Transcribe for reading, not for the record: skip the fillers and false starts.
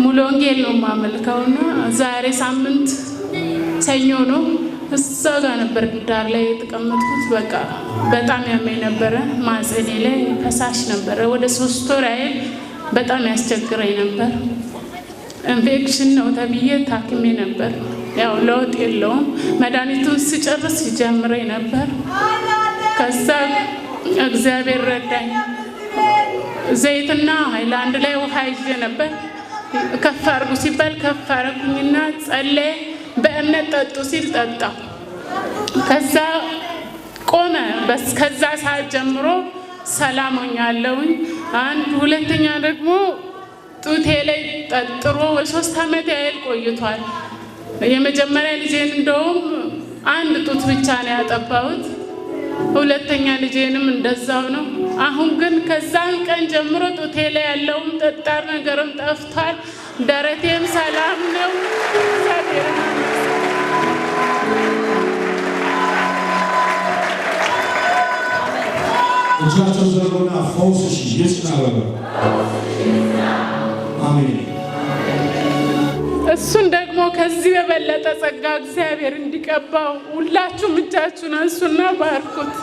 ሙሉ ወንጌል ነው ማመልከውና ዛሬ ሳምንት ሰኞ ነው እዛ ጋር ነበር ዳር ላይ የተቀመጥኩት። በቃ በጣም ያመኝ ነበር። ማጽኔ ላይ ፈሳሽ ነበር። ወደ 3 ወር አይል በጣም ያስቸግረኝ ነበር። ኢንፌክሽን ነው ተብዬ ታክሜ ነበር። ያው ለውጥ የለውም። መድኃኒቱን ስጨርስ ይጀምረኝ ነበር። ከዛ እግዚአብሔር ረዳኝ። ዘይትና ሃይላንድ ላይ ውሃ ይዤ ነበር። ከፍ አድርጉ ሲባል ከፍ አደረኩኝና ጸለየ። በእምነት ጠጡ ሲል ጠጣሁ። ከዛ ቆመ። በስ ከዛ ሰዓት ጀምሮ ሰላም ሆኛለሁኝ። ሁለተኛ ደግሞ ጡቴ ላይ ጠጥሮ 3 ዓመት ያህል ቆይቷል። የመጀመሪያ ልጄን እንደውም 1 ጡት ብቻ ነው ያጠባሁት። ሁለተኛ ልጄንም እንደዛው ነው። አሁን ግን ከዛን ቀን ጀምሮ ጡቴ ላይ ያለውም ጠጣር ነገርም ጠፍቷል። ደረቴም ሰላም ነው። እጃቸው ዘርጎና ፈውስሽ ይጽና። አሜን። እሱን ደግሞ ከዚህ በበለጠ ጸጋ እግዚአብሔር እንዲቀባው ሁላችሁም እጃችሁን አንሱና ባርኩት።